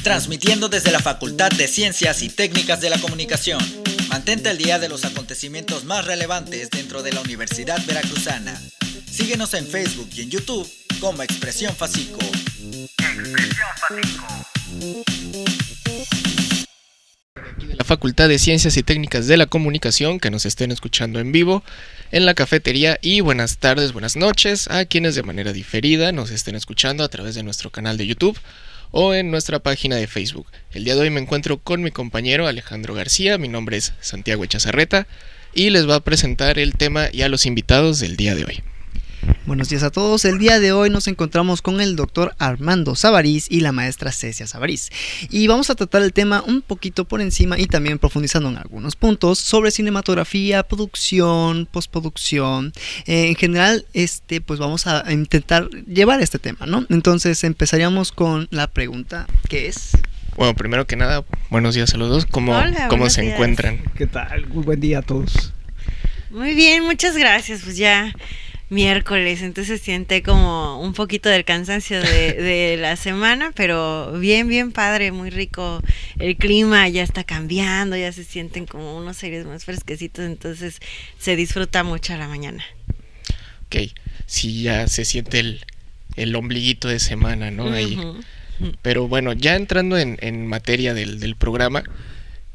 transmitiendo desde la Facultad de Ciencias y Técnicas de la Comunicación. Mantente al día de los acontecimientos más relevantes dentro de la Universidad Veracruzana. Síguenos en Facebook y en YouTube como Expresión Facico. Aquí de la Facultad de Ciencias y Técnicas de la Comunicación, que nos estén escuchando en vivo en la cafetería, y buenas tardes, buenas noches a quienes de manera diferida nos estén escuchando a través de nuestro canal de YouTube o en nuestra página de Facebook. El día de hoy me encuentro con mi compañero Alejandro García, mi nombre es Santiago Echazarreta y les va a presentar el tema y a los invitados del día de hoy. Buenos días a todos. El día de hoy nos encontramos con el doctor Armando Sabarís y la maestra Cecia Sabarís. Y vamos a tratar el tema un poquito por encima y también profundizando en algunos puntos sobre cinematografía, producción, postproducción. En general, pues vamos a intentar llevar este tema, ¿no? Entonces empezaríamos con la pregunta, ¿qué es? Bueno, primero que nada, buenos días a los dos. ¿Cómo se encuentran? ¿Qué tal? Muy buen día a todos. Muy bien, muchas gracias. Pues ya miércoles, entonces siente como un poquito del cansancio de la semana, pero bien padre, muy rico. El clima ya está cambiando, ya se sienten como unos aires más fresquecitos, entonces se disfruta mucho a la mañana. Ok, sí, ya se siente el ombliguito de semana, ¿no? Ahí. Pero bueno, ya entrando en materia del programa,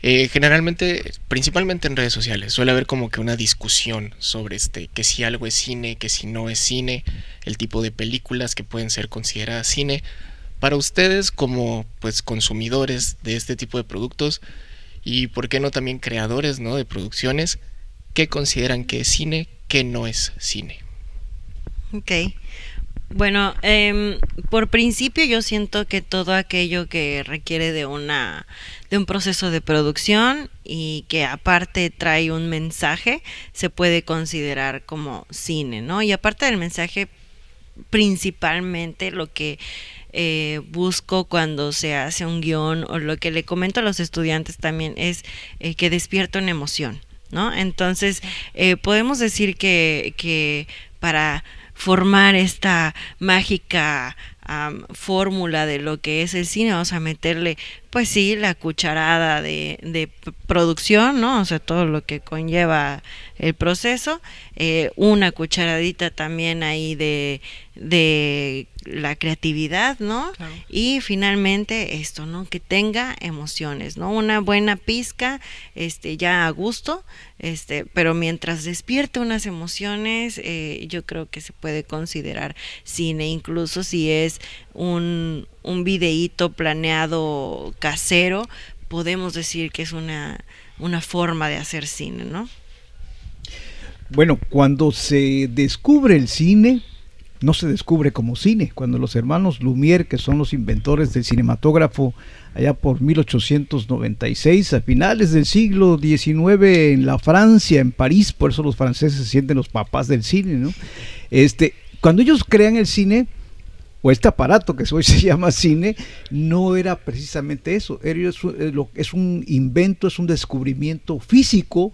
generalmente, principalmente en redes sociales, suele haber como que una discusión sobre que si algo es cine, que si no es cine, el tipo de películas que pueden ser consideradas cine. Para ustedes, como pues consumidores de este tipo de productos y por qué no también creadores, ¿no?, de producciones, ¿qué consideran que es cine, qué no es cine? Ok. Bueno, por principio yo siento que todo aquello que requiere de un proceso de producción y que aparte trae un mensaje se puede considerar como cine, ¿no? Y aparte del mensaje, principalmente lo que busco cuando se hace un guión, o lo que le comento a los estudiantes también, es que despierta una emoción, ¿no? Entonces podemos decir que para formar esta mágica fórmula de lo que es el cine, vamos a meterle, pues sí, la cucharada de producción, ¿no? O sea, todo lo que conlleva el proceso, una cucharadita también ahí de la creatividad, ¿no? Claro. Y finalmente esto, ¿no? Que tenga emociones, ¿no? Una buena pizca, ya a gusto, pero mientras despierte unas emociones, yo creo que se puede considerar cine, incluso si es un videíto planeado casero, podemos decir que es una forma de hacer cine, ¿no? Bueno, cuando se descubre el cine, no se descubre como cine. Cuando los hermanos Lumière, que son los inventores del cinematógrafo, allá por 1896, a finales del siglo XIX, en la Francia, en París, por eso los franceses se sienten los papás del cine, ¿no? Cuando ellos crean el cine, o este aparato que hoy se llama cine, no era precisamente eso. Es un invento, es un descubrimiento físico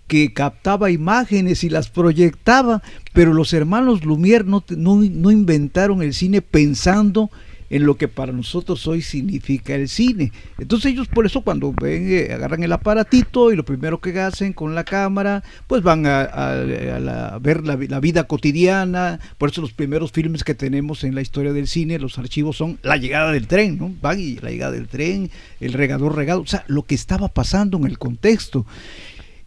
que captaba imágenes y las proyectaba, pero los hermanos Lumière no inventaron el cine pensando en lo que para nosotros hoy significa el cine. Entonces ellos, por eso, cuando ven, agarran el aparatito y lo primero que hacen con la cámara, pues van a ver la vida cotidiana. Por eso los primeros filmes que tenemos en la historia del cine, los archivos, son la llegada del tren, ¿no? Van y la llegada del tren, el regador regado, o sea, lo que estaba pasando en el contexto.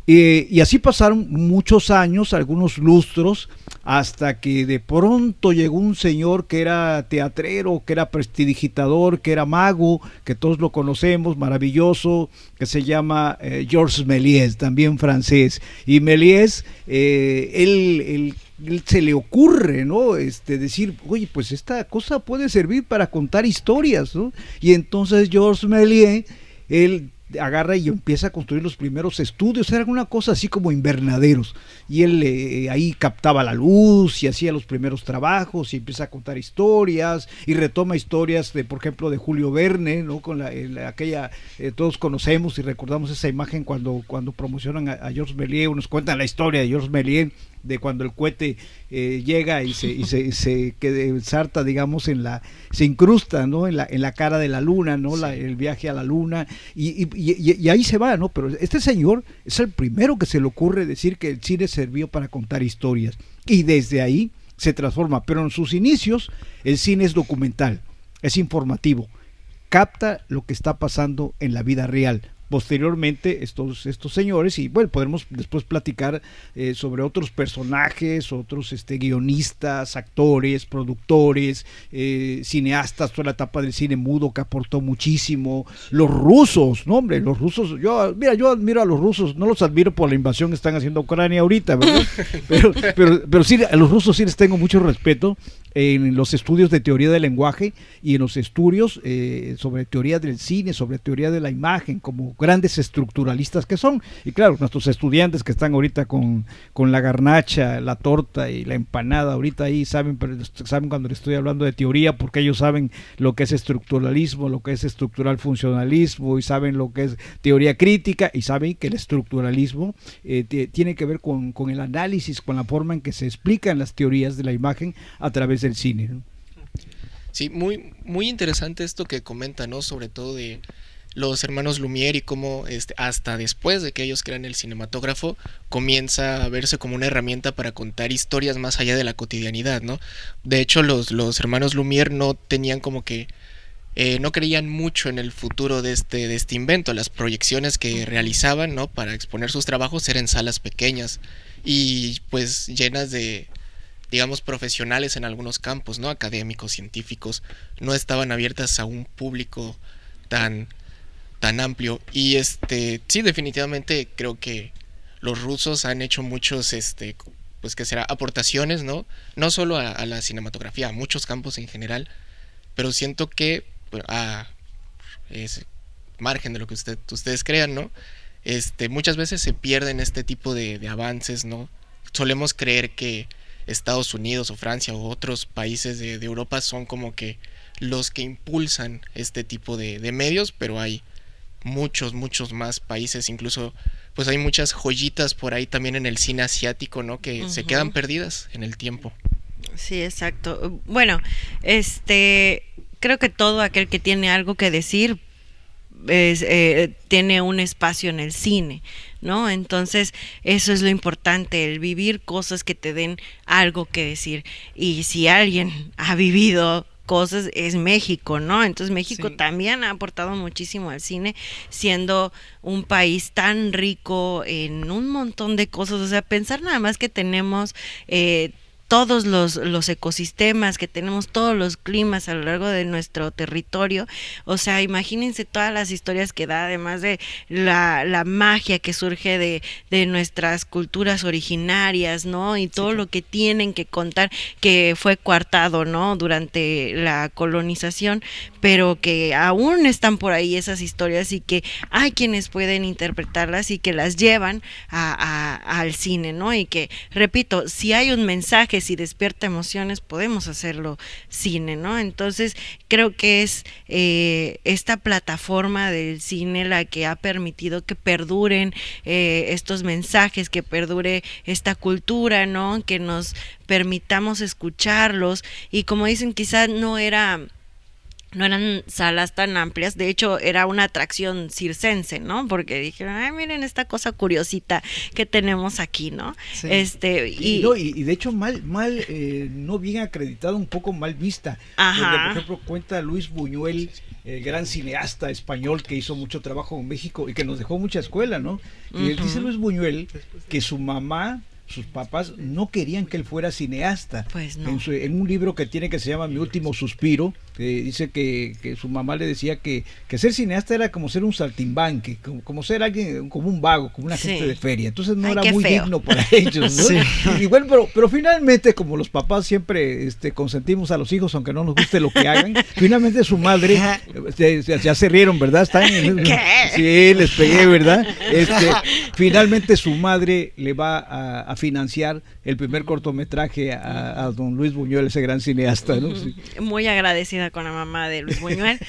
Y así pasaron muchos años, algunos lustros, hasta que de pronto llegó un señor que era teatrero, que era prestidigitador, que era mago, que todos lo conocemos, maravilloso, que se llama Georges Méliès, también francés. Y Méliès, él se le ocurre, ¿no? Decir, oye, pues esta cosa puede servir para contar historias, ¿no? Y entonces Georges Méliès, él agarra y empieza a construir los primeros estudios. Era una cosa así como invernaderos, y él ahí captaba la luz y hacía los primeros trabajos y empieza a contar historias y retoma historias de, por ejemplo, de Julio Verne, ¿no? Con aquella, todos conocemos y recordamos esa imagen cuando promocionan a Georges Méliès, nos cuentan la historia de Georges Méliès, de cuando el cohete llega y se ensarta, digamos, se incrusta, ¿no? en la cara de la luna, ¿no? Sí. El viaje a la luna, y ahí se va, ¿no? Pero este señor es el primero que se le ocurre decir que el cine sirvió para contar historias, y desde ahí se transforma. Pero en sus inicios el cine es documental, es informativo, capta lo que está pasando en la vida real. Posteriormente estos señores, y bueno, podremos después platicar sobre otros personajes, otros guionistas, actores, productores, cineastas, toda la etapa del cine mudo que aportó muchísimo. Los rusos, no hombre, los rusos, yo admiro a los rusos, no los admiro por la invasión que están haciendo a Ucrania ahorita, ¿verdad? pero sí, a los rusos sí les tengo mucho respeto en los estudios de teoría del lenguaje y en los estudios sobre teoría del cine, sobre teoría de la imagen, como grandes estructuralistas que son. Y claro, nuestros estudiantes que están ahorita con la garnacha, la torta y la empanada, ahorita ahí saben cuando les estoy hablando de teoría, porque ellos saben lo que es estructuralismo, lo que es estructural funcionalismo, y saben lo que es teoría crítica, y saben que el estructuralismo tiene que ver con el análisis, con la forma en que se explican las teorías de la imagen a través del cine, ¿no? Sí, muy, muy interesante esto que comenta, ¿no? Sobre todo de los hermanos Lumière y cómo hasta después de que ellos crean el cinematógrafo comienza a verse como una herramienta para contar historias más allá de la cotidianidad, ¿no? De hecho, los hermanos Lumière no tenían como que no creían mucho en el futuro de este invento. Las proyecciones que realizaban, ¿no? Para exponer sus trabajos eran en salas pequeñas y pues llenas de, digamos, profesionales en algunos campos, ¿no? Académicos, científicos, no estaban abiertas a un público tan amplio. Y sí, definitivamente creo que los rusos han hecho muchos pues que será aportaciones, ¿no? No solo a la cinematografía, a muchos campos en general, pero siento que margen de lo que ustedes crean, ¿no? Muchas veces se pierden este tipo de avances, ¿no? Solemos creer que Estados Unidos o Francia o otros países de Europa son como que los que impulsan este tipo de medios, pero hay muchos más países, incluso pues hay muchas joyitas por ahí también en el cine asiático, ¿no? Que se quedan perdidas en el tiempo. Sí, exacto. Bueno, creo que todo aquel que tiene algo que decir tiene un espacio en el cine, ¿no? Entonces eso es lo importante, el vivir cosas que te den algo que decir. Y si alguien ha vivido cosas es México, ¿no? Entonces México también ha aportado muchísimo al cine, siendo un país tan rico en un montón de cosas. O sea, pensar nada más que tenemos todos los ecosistemas, que tenemos todos los climas a lo largo de nuestro territorio. O sea, imagínense todas las historias que da, además de la magia que surge de nuestras culturas originarias, ¿no? Y todo lo que tienen que contar, que fue coartado, ¿no? Durante la colonización, pero que aún están por ahí esas historias y que hay quienes pueden interpretarlas y que las llevan al cine, ¿no? Y que, repito, si hay un mensaje, si despierta emociones, podemos hacerlo cine, ¿no? Entonces creo que es esta plataforma del cine la que ha permitido que perduren estos mensajes, que perdure esta cultura, ¿no? Que nos permitamos escucharlos, y como dicen, quizás no eran salas tan amplias, de hecho era una atracción circense, ¿no? Porque dijeron, ay, miren esta cosa curiosita que tenemos aquí, ¿no? Sí. Y de hecho no bien acreditada, un poco mal vista. Ajá. Donde, por ejemplo, cuenta Luis Buñuel, el gran cineasta español que hizo mucho trabajo en México y que nos dejó mucha escuela, ¿no? Y dice Luis Buñuel que su mamá, sus papás no querían que él fuera cineasta. Pues no. En un libro que tiene que se llama Mi último suspiro, dice que su mamá le decía que ser cineasta era como ser un saltimbanque, como ser alguien, como un vago, como una gente de feria. Entonces no era muy digno para ellos, ¿no? Sí. Y bueno, pero finalmente, como los papás siempre consentimos a los hijos, aunque no nos guste lo que hagan, finalmente su madre, ya se rieron, ¿verdad? ¿Qué? Sí, les pegué, ¿verdad? Finalmente su madre le va a financiar el primer cortometraje a don Luis Buñuel, ese gran cineasta, ¿no? Sí. Muy agradecida confundida con la mamá de Luis Buñuel.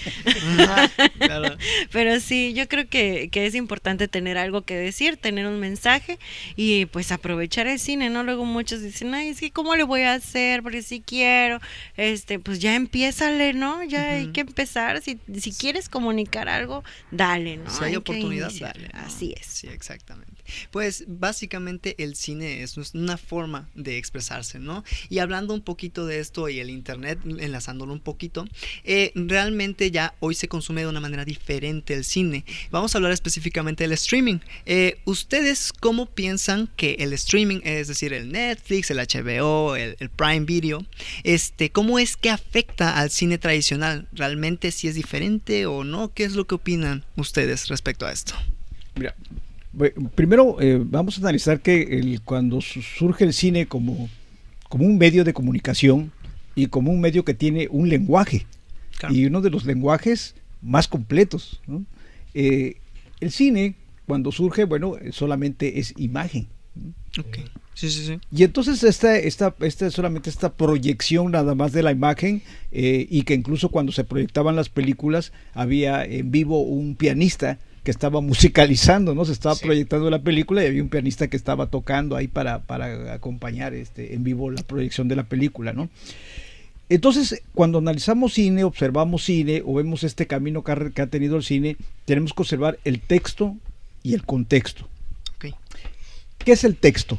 Claro. Pero sí, yo creo que es importante tener algo que decir, tener un mensaje y pues aprovechar el cine, ¿no? Luego muchos dicen, ay, es que ¿cómo le voy a hacer? Porque si quiero, pues ya empiézale, ¿no? Ya hay que empezar. Si quieres comunicar algo, dale, ¿no? Si hay oportunidad, iniciar. dale, ¿no? Así es. Sí, exactamente. Pues básicamente el cine es una forma de expresarse, ¿no? Y hablando un poquito de esto y el internet, enlazándolo un poquito, realmente ya hoy se consume de una manera diferente el cine. Vamos a hablar específicamente del streaming. ¿Ustedes cómo piensan que el streaming, es decir, el Netflix, el HBO, el Prime Video, cómo es que afecta al cine tradicional? ¿Realmente si es diferente o no? ¿Qué es lo que opinan ustedes respecto a esto? Mira, primero vamos a analizar que cuando surge el cine como un medio de comunicación y como un medio que tiene un lenguaje, claro, y uno de los lenguajes más completos, ¿no? El cine cuando surge, bueno, solamente es imagen, ¿no? Okay. Sí. Y entonces esta solamente esta proyección nada más de la imagen, y que incluso cuando se proyectaban las películas había en vivo un pianista que estaba musicalizando, ¿no? Se estaba proyectando la película y había un pianista que estaba tocando ahí para acompañar en vivo la proyección de la película, ¿no? Entonces, cuando analizamos cine, observamos cine o vemos este camino que ha tenido el cine, tenemos que observar el texto y el contexto. Okay. ¿Qué es el texto?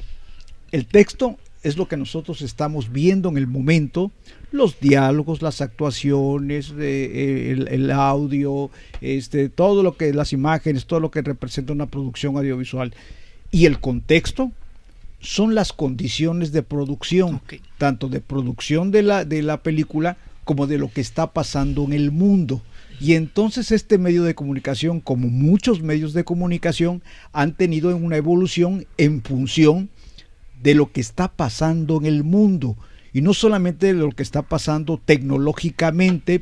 El texto es lo que nosotros estamos viendo en el momento, los diálogos, las actuaciones, el audio, todo lo que, las imágenes, todo lo que representa una producción audiovisual. Y el contexto son las condiciones de producción, tanto de producción de la película como de lo que está pasando en el mundo. Y entonces este medio de comunicación, como muchos medios de comunicación, han tenido una evolución en función de lo que está pasando en el mundo, y no solamente de lo que está pasando tecnológicamente,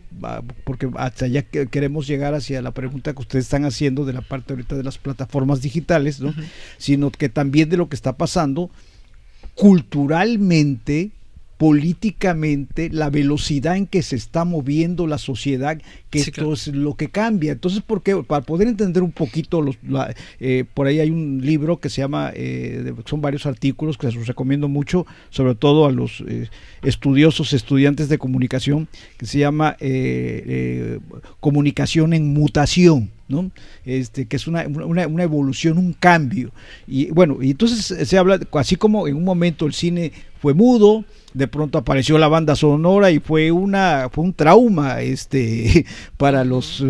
porque hasta allá queremos llegar hacia la pregunta que ustedes están haciendo de la parte ahorita de las plataformas digitales, ¿no? Sino que también de lo que está pasando culturalmente, políticamente, la velocidad en que se está moviendo la sociedad, que esto claro, es lo que cambia. Entonces, porque para poder entender un poquito, por ahí hay un libro que se llama, son varios artículos que se los recomiendo mucho, sobre todo a los estudiantes de comunicación, que se llama Comunicación en Mutación, ¿no? Que es una evolución, un cambio. Y bueno, y entonces se habla, así como en un momento el cine fue mudo, de pronto apareció la banda sonora y fue un trauma para los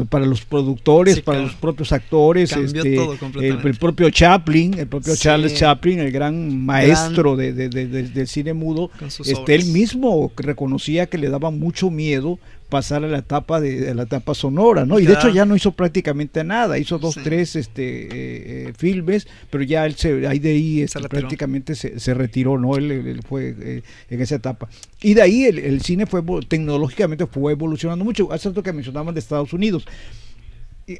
productores, para los propios actores, todo el propio Chaplin, Charles Chaplin, el gran maestro del cine mudo, él mismo reconocía que le daba mucho miedo pasar a la etapa sonora, ¿no? Y de hecho ya no hizo prácticamente nada, hizo 2, 3 filmes, pero ya él prácticamente se retiró, ¿no? Él fue en esa etapa. Y de ahí el cine tecnológicamente fue evolucionando mucho. Hace rato que mencionaban de Estados Unidos.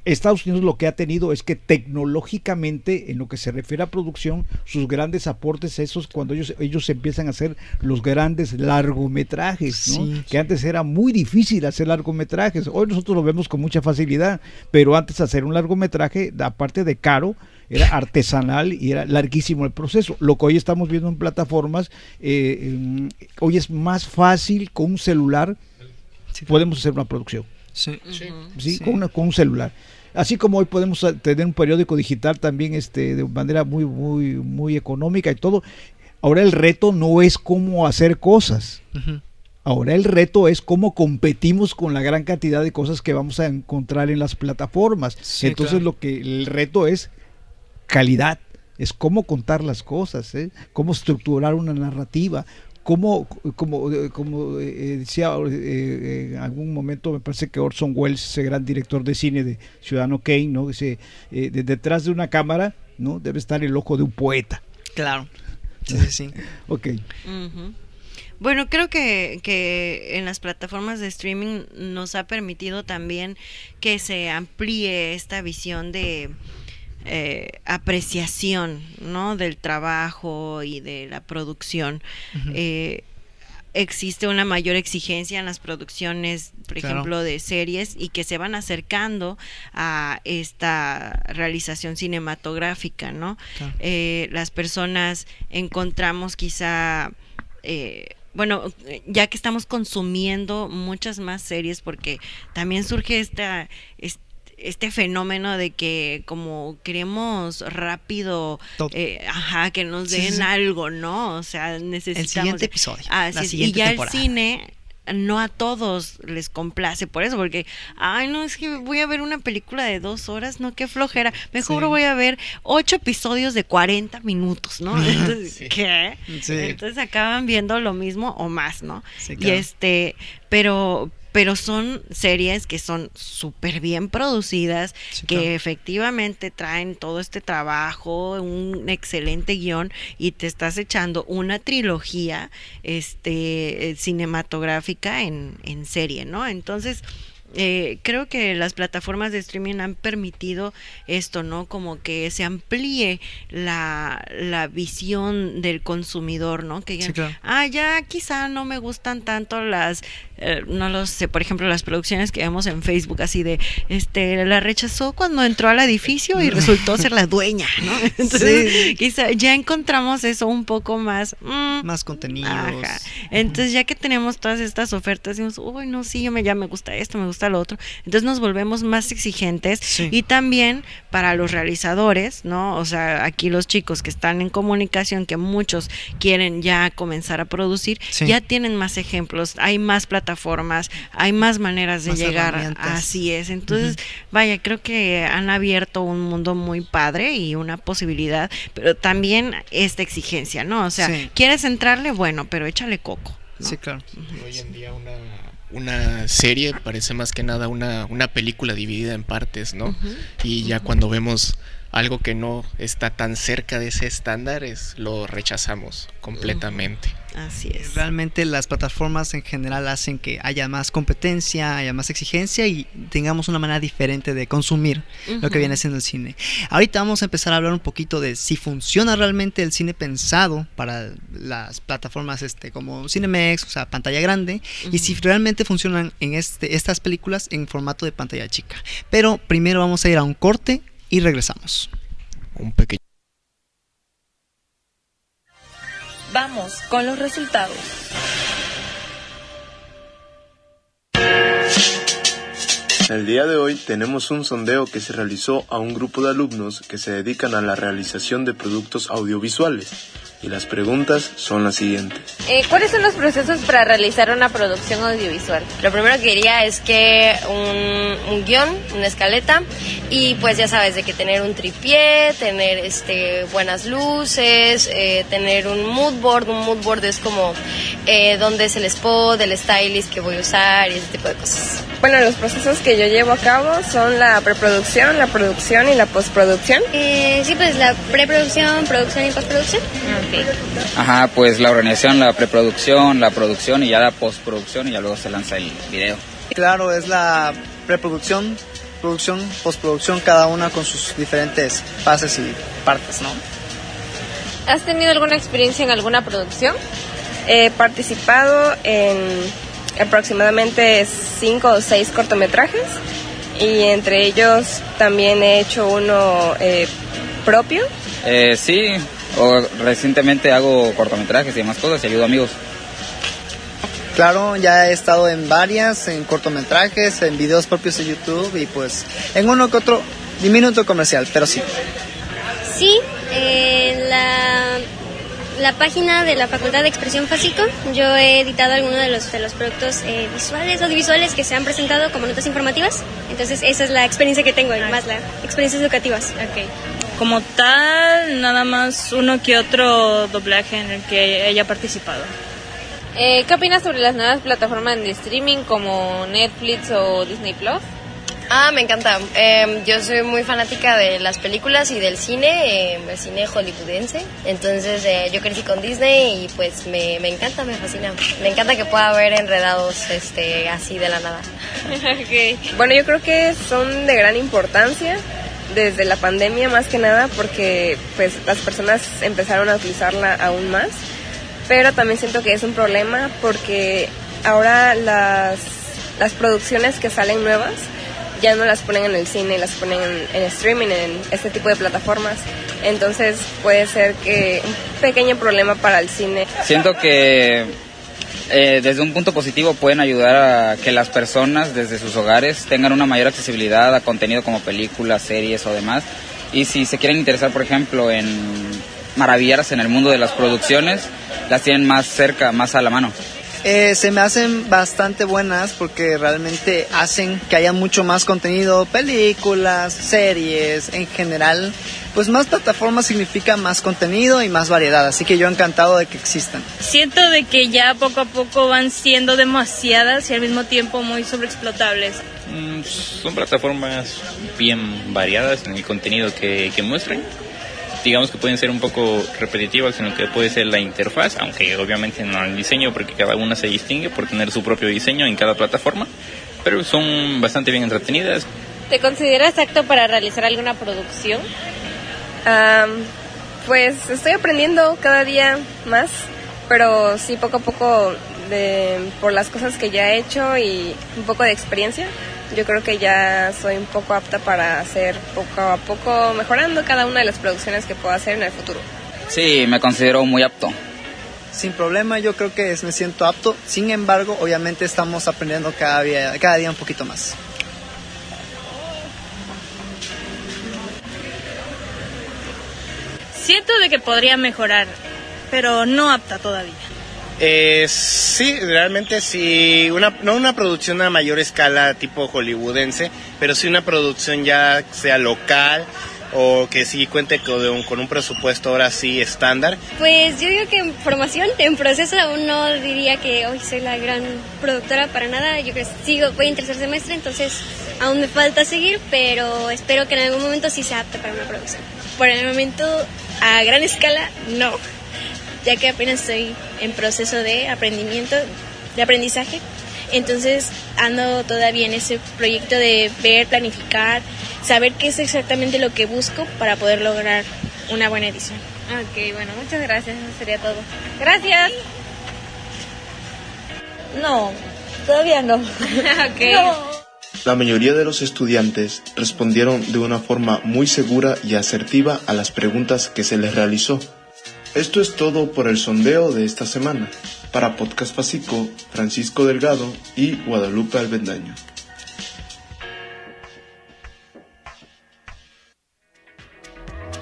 Estados Unidos lo que ha tenido es que tecnológicamente, en lo que se refiere a producción, sus grandes aportes, esos cuando ellos empiezan a hacer los grandes largometrajes, ¿no? Sí. Que antes era muy difícil hacer largometrajes, hoy nosotros lo vemos con mucha facilidad, pero antes hacer un largometraje, aparte de caro, era artesanal y era larguísimo el proceso. Lo que hoy estamos viendo en plataformas, hoy es más fácil con un celular, podemos hacer una producción. Sí. Con un celular. Así como hoy podemos tener un periódico digital también de manera muy, muy, muy económica y todo. Ahora el reto no es cómo hacer cosas. Ahora el reto es cómo competimos con la gran cantidad de cosas que vamos a encontrar en las plataformas. Entonces claro, el reto es calidad, es cómo contar las cosas, cómo estructurar una narrativa. Como decía en algún momento, me parece que Orson Welles, ese gran director de cine de Ciudadano Kane, ¿no? Dice, detrás de una cámara, ¿no? Debe estar el ojo de un poeta. Claro. Sí. Ok. Bueno, creo que en las plataformas de streaming nos ha permitido también que se amplíe esta visión de apreciación, ¿no? Del trabajo y de la producción. existe una mayor exigencia en las producciones, por ejemplo, de series, y que se van acercando a esta realización cinematográfica, ¿no? Claro. Las personas encontramos quizá... bueno, ya que estamos consumiendo muchas más series, porque también surge este fenómeno de que como queremos rápido, que nos den algo, ¿no? O sea, necesitamos... El siguiente episodio, la siguiente temporada. El cine... no a todos les complace por eso, porque es que voy a ver una película de 2 horas, no, qué flojera, mejor voy a ver 8 episodios de 40 minutos, ¿no? Entonces, ¿qué? Sí. Entonces acaban viendo lo mismo o más, ¿no? Sí, claro. Y pero son series que son súper bien producidas, que efectivamente traen todo este trabajo, un excelente guión, y te estás echando una trilogía cinematográfica en serie, ¿no? Entonces, creo que las plataformas de streaming han permitido esto, ¿no? Como que se amplíe la visión del consumidor, ¿no? Que ya quizá no me gustan tanto no lo sé, por ejemplo, las producciones que vemos en Facebook, así de, la rechazó cuando entró al edificio y resultó ser la dueña, ¿no? Entonces, quizá ya encontramos eso un poco más... más contenidos. Ajá. Entonces, ya que tenemos todas estas ofertas, decimos, no, sí, ya me gusta esto, me gusta lo otro. Entonces, nos volvemos más exigentes, y también para los realizadores, ¿no? O sea, aquí los chicos que están en comunicación, que muchos quieren ya comenzar a producir, ya tienen más ejemplos, hay más plataformas, hay más maneras de más llegar, así es. Entonces, vaya, creo que han abierto un mundo muy padre y una posibilidad, pero también esta exigencia, ¿no? O sea, ¿quieres entrarle? Bueno, pero échale coco, ¿no? Sí, claro. Hoy en día una serie parece más que nada una película dividida en partes, ¿no? Y ya cuando vemos algo que no está tan cerca de ese estándar, lo rechazamos completamente. Así es. Realmente las plataformas en general hacen que haya más competencia, haya más exigencia y tengamos una manera diferente de consumir lo que viene siendo el cine. Ahorita vamos a empezar a hablar un poquito de si funciona realmente el cine pensado para las plataformas como Cinemex, o sea, pantalla grande, y si realmente funcionan en estas películas en formato de pantalla chica. Pero primero vamos a ir a un corte y regresamos. Un pequeño. Vamos con los resultados. El día de hoy tenemos un sondeo que se realizó a un grupo de alumnos que se dedican a la realización de productos audiovisuales. Y las preguntas son las siguientes. ¿Cuáles son los procesos para realizar una producción audiovisual? Lo primero que diría es que un guión, una escaleta, y pues ya sabes, de que tener un tripié, tener buenas luces, tener un mood board. Un mood board es como dónde es el spot, el stylist que voy a usar y ese tipo de cosas. Bueno, los procesos que yo llevo a cabo son la preproducción, la producción y la postproducción. Sí, pues la preproducción, producción y postproducción. Okay. Ajá, pues la organización, la preproducción, la producción y ya la postproducción, y ya luego se lanza el video. Claro, es la preproducción, producción, postproducción, cada una con sus diferentes fases y partes, ¿no? ¿Has tenido alguna experiencia en alguna producción? He participado en aproximadamente 5 o 6 cortometrajes, y entre ellos también he hecho uno propio. Sí, recientemente hago cortometrajes y demás cosas y ayudo a amigos. Claro, ya he estado en en cortometrajes, en videos propios de YouTube y pues en uno que otro diminuto comercial, pero sí. Sí, la página de la Facultad de Expresión Fásico, yo he editado algunos de los productos audiovisuales que se han presentado como notas informativas. Entonces esa es la experiencia que tengo, más las experiencias educativas. Okay. Como tal, nada más uno que otro doblaje en el que haya participado. ¿Qué opinas sobre las nuevas plataformas de streaming como Netflix o Disney Plus? Me encanta. Yo soy muy fanática de las películas y del cine hollywoodense. Entonces yo crecí con Disney y pues me encanta, me fascina. Me encanta que pueda haber enredados así de la nada. Okay. Bueno, yo creo que son de gran importancia desde la pandemia, más que nada porque pues las personas empezaron a utilizarla aún más. pero también siento que es un problema porque ahora las producciones que salen nuevas ya no las ponen en el cine, las ponen en streaming, en este tipo de plataformas. Entonces puede ser que un pequeño problema para el cine. Siento que desde un punto positivo pueden ayudar a que las personas desde sus hogares tengan una mayor accesibilidad a contenido como películas, series o demás. Y si se quieren interesar, por ejemplo, en maravillarse en el mundo de las producciones, las tienen más cerca, más a la mano. Se me hacen bastante buenas porque realmente hacen que haya mucho más contenido, películas, series, en general. Pues más plataformas significa más contenido y más variedad, así que yo encantado de que existan. Siento de que ya poco a poco van siendo demasiadas y al mismo tiempo muy sobreexplotables. Son plataformas bien variadas en el contenido que muestran. Digamos que pueden ser un poco repetitivas en lo que puede ser la interfaz, aunque obviamente no el diseño, porque cada una se distingue por tener su propio diseño en cada plataforma, pero son bastante bien entretenidas. ¿Te consideras apto para realizar alguna producción? Pues estoy aprendiendo cada día más, pero sí poco a poco por las cosas que ya he hecho y un poco de experiencia. Yo creo que ya soy un poco apta para hacer poco a poco, mejorando cada una de las producciones que puedo hacer en el futuro. Sí, me considero muy apto. Sin problema, yo creo que me siento apto. Sin embargo, obviamente estamos aprendiendo cada día un poquito más. Siento de que podría mejorar, pero no apta todavía. Sí, realmente sí, no una producción a mayor escala tipo hollywoodense, pero sí una producción ya sea local o que sí cuente con un presupuesto ahora sí estándar. Pues yo digo que en formación, en proceso, aún no diría que hoy soy la gran productora para nada. Yo creo que voy en tercer semestre, entonces aún me falta seguir, pero espero que en algún momento sí sea apta para una producción. Por el momento, a gran escala, no, ya que apenas estoy en proceso de aprendizaje, entonces ando todavía en ese proyecto de ver, planificar, saber qué es exactamente lo que busco para poder lograr una buena edición. Ok, bueno, muchas gracias, eso sería todo. Gracias. No, todavía no. Okay. No. La mayoría de los estudiantes respondieron de una forma muy segura y asertiva a las preguntas que se les realizó. Esto es todo por el sondeo de esta semana. Para Podcast Facico, Francisco Delgado y Guadalupe Albendaño.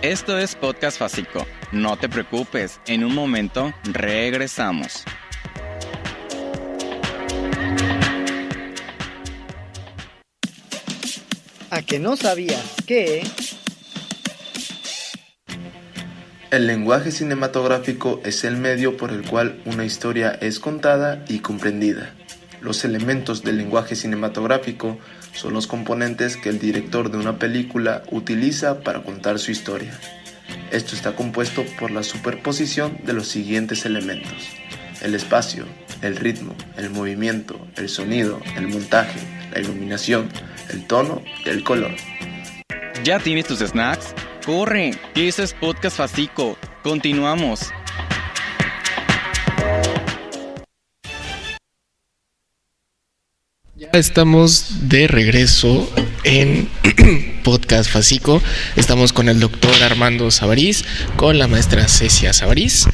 Esto es Podcast Facico. No te preocupes, en un momento regresamos. ¿A que no sabías que...? El lenguaje cinematográfico es el medio por el cual una historia es contada y comprendida. Los elementos del lenguaje cinematográfico son los componentes que el director de una película utiliza para contar su historia. Esto está compuesto por la superposición de los siguientes elementos: el espacio, el ritmo, el movimiento, el sonido, el montaje, la iluminación, el tono y el color. ¿Ya tienes tus snacks? ¡Corre! Eso es Podcast Facico. Continuamos. Ya estamos de regreso en Podcast Facico. Estamos con el doctor Armando Sabarís, con la maestra Cecia Sabarís.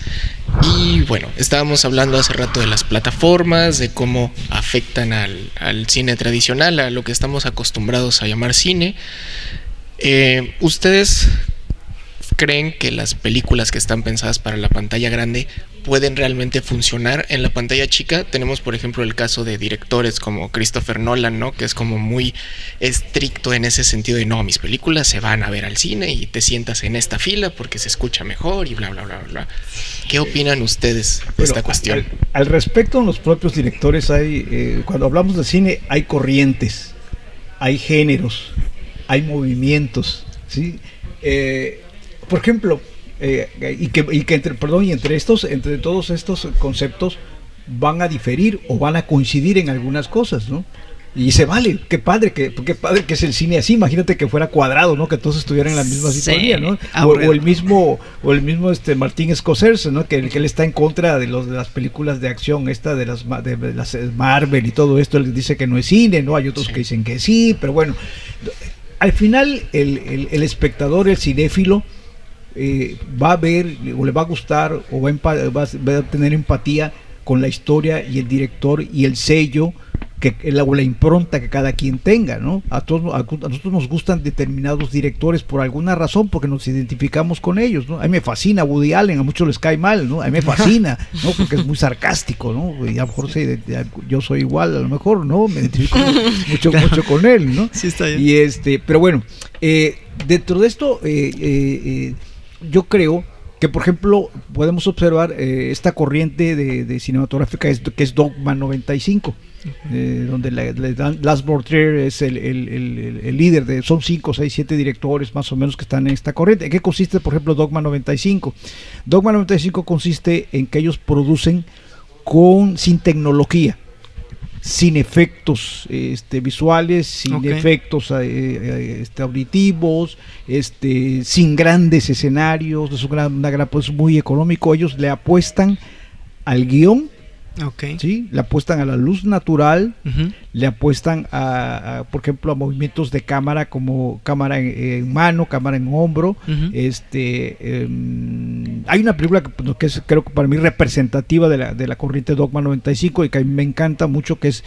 Y bueno, estábamos hablando hace rato de las plataformas, de cómo afectan al cine tradicional, a lo que estamos acostumbrados a llamar cine. ¿Ustedes creen que las películas que están pensadas para la pantalla grande pueden realmente funcionar en la pantalla chica? Tenemos, por ejemplo, el caso de directores como Christopher Nolan, ¿no? Que es como muy estricto en ese sentido de no, mis películas se van a ver al cine y te sientas en esta fila porque se escucha mejor y bla, bla, bla, bla. ¿Qué opinan ustedes de esta cuestión? Al respecto, los propios directores cuando hablamos de cine, hay corrientes, hay géneros, hay movimientos, ¿sí? Por ejemplo, entre todos estos conceptos van a diferir o van a coincidir en algunas cosas, ¿no? Y se vale, qué padre que es el cine así. Imagínate que fuera cuadrado, ¿no? Que todos estuvieran en la misma sintonía, ¿no? O el mismo Martin Scorsese, ¿no? Que él está en contra de las películas de acción, de las Marvel y todo esto. Él dice que no es cine, ¿no? Hay otros que dicen que sí, pero bueno. Al final el espectador, el cinéfilo, va a ver o le va a gustar o va a tener empatía con la historia y el director y el sello o la impronta que cada quien tenga, ¿no? A nosotros nos gustan determinados directores por alguna razón, porque nos identificamos con ellos, ¿no? A mí me fascina Woody Allen, a muchos les cae mal, ¿no? A mí me fascina, ¿no? Porque es muy sarcástico, ¿no? Y a lo mejor yo soy igual, a lo mejor, ¿no? Me identifico mucho con él, ¿no? Sí, está bien. Y pero bueno, dentro de esto, yo creo que, por ejemplo, podemos observar esta corriente de cinematográfica que es Dogma 95. Donde Lars von Trier es el líder son 5, 6, 7 directores más o menos que están en esta corriente. ¿En qué consiste, por ejemplo, Dogma 95? Dogma 95 consiste en que ellos producen sin tecnología, sin efectos visuales, sin efectos auditivos, sin grandes escenarios. Es pues muy económico. Ellos le apuestan al guión. ¿Sí? Le apuestan a la luz natural, le apuestan por ejemplo, a movimientos de cámara, como cámara en mano, cámara en hombro. Hay una película que es, creo que para mí, representativa de la corriente Dogma 95 y que a mí me encanta mucho, que es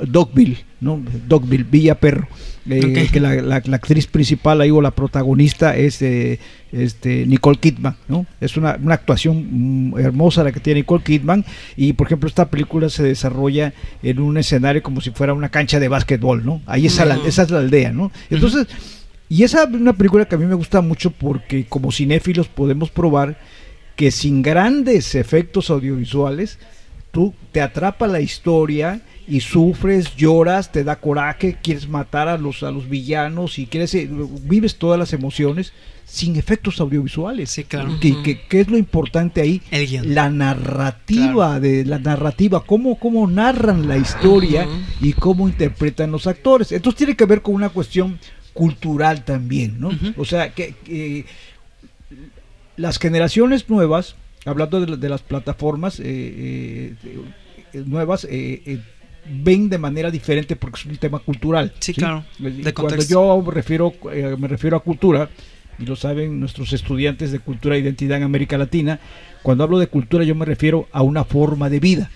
Dogville, ¿no? Dogville, Villa Perro. Que la actriz principal ahí, o la protagonista, es Nicole Kidman, ¿no? Es una actuación hermosa la que tiene Nicole Kidman. Y por ejemplo, esta película se desarrolla en un escenario como si fuera una cancha de básquetbol, ¿no? Ahí esa es la aldea, ¿no? Entonces, y esa es una película que a mí me gusta mucho, porque como cinéfilos podemos probar que sin grandes efectos audiovisuales tú te atrapa la historia y sufres, lloras, te da coraje, quieres matar a los villanos y vives todas las emociones sin efectos audiovisuales. Sí, claro. ¿Qué es lo importante ahí? El guión. La narrativa, cómo narran la historia y cómo interpretan los actores. Entonces tiene que ver con una cuestión cultural también, ¿no? O sea, que las generaciones nuevas, hablando de las plataformas nuevas, ven de manera diferente, porque es un tema cultural. Sí, claro. Cuando yo me refiero a cultura, y lo saben nuestros estudiantes de cultura e identidad en América Latina, cuando hablo de cultura yo me refiero a una forma de vida.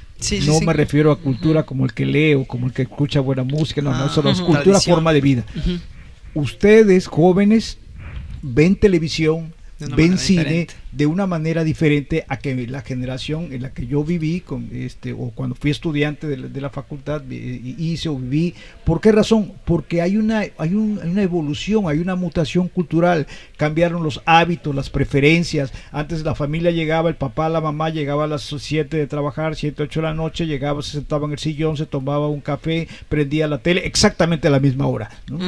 Me refiero a cultura como el que lee o como el que escucha buena música, no, eso no es cultura, tradición. Forma de vida. Ustedes, jóvenes, ven televisión, ven cine diferente, de una manera diferente a que la generación en la que yo viví, o cuando fui estudiante de la facultad, hice o viví. ¿Por qué razón? Porque hay una evolución, hay una mutación cultural. Cambiaron los hábitos, las preferencias. Antes la familia llegaba, el papá, la mamá llegaba a las 7 de trabajar, 7, 8 de la noche, llegaba, se sentaba en el sillón, se tomaba un café, prendía la tele exactamente a la misma hora, ¿no?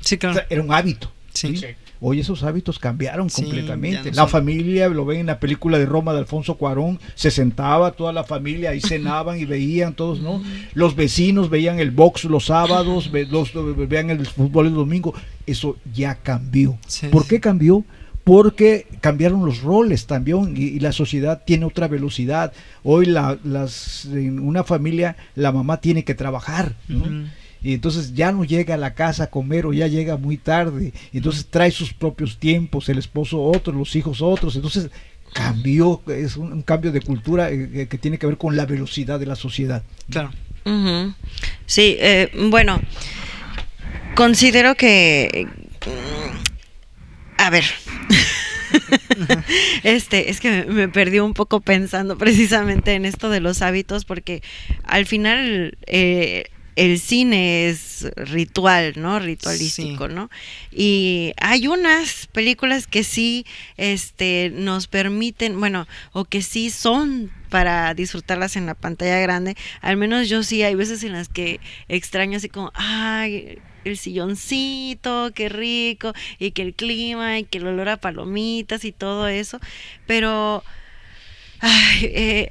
Sí, claro. O sea, era un hábito. Sí. Hoy esos hábitos cambiaron completamente. La familia, lo ven en la película de Roma de Alfonso Cuarón, se sentaba toda la familia, ahí cenaban y veían todos, ¿no? Los vecinos veían el box los sábados, veían el fútbol el domingo. Eso ya cambió. ¿Por qué cambió? Porque cambiaron los roles también, y la sociedad tiene otra velocidad. Hoy en una familia la mamá tiene que trabajar, ¿no? Y entonces ya no llega a la casa a comer, o ya llega muy tarde, entonces trae sus propios tiempos, el esposo otros, los hijos otros. Entonces cambió, es un cambio de cultura que tiene que ver con la velocidad de la sociedad. Claro. Sí, bueno, considero que a ver es que me perdí un poco pensando precisamente en esto de los hábitos, porque al final el cine es ritual, ¿no? Ritualístico, ¿no? Y hay unas películas que sí nos permiten, bueno, o que sí son para disfrutarlas en la pantalla grande. Al menos yo sí, hay veces en las que extraño así como, ay, el silloncito, qué rico, y que el clima, y que el olor a palomitas y todo eso. Pero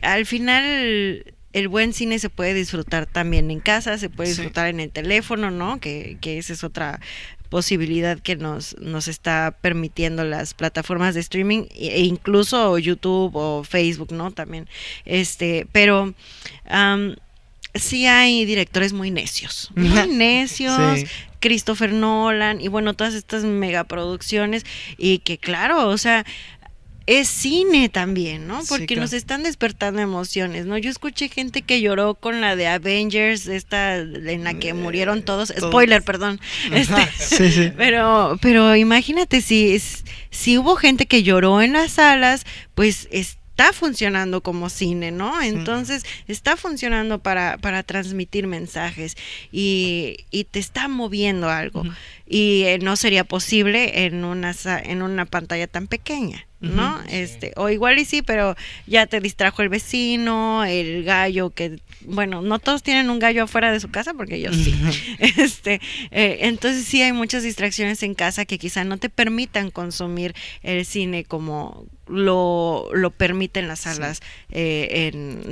al final el buen cine se puede disfrutar también en casa, se puede disfrutar en el teléfono, ¿no? Que esa es otra posibilidad que nos está permitiendo las plataformas de streaming e incluso YouTube o Facebook, ¿no? También, pero sí hay directores muy necios, sí. Christopher Nolan y bueno, todas estas megaproducciones y que claro, o sea, es cine también, ¿no? Porque sí, claro, nos están despertando emociones, ¿no? Yo escuché gente que lloró con la de Avengers, esta en la que murieron todos. Spoiler, perdón. Sí. Pero imagínate si hubo gente que lloró en las salas, pues está funcionando como cine, ¿no? Entonces está funcionando para transmitir mensajes y te está moviendo algo. Y no sería posible en una pantalla tan pequeña, ¿no? O igual y sí, pero ya te distrajo el vecino, el gallo que, bueno, no todos tienen un gallo afuera de su casa, porque yo sí. Entonces sí hay muchas distracciones en casa que quizá no te permitan consumir el cine como lo permiten las salas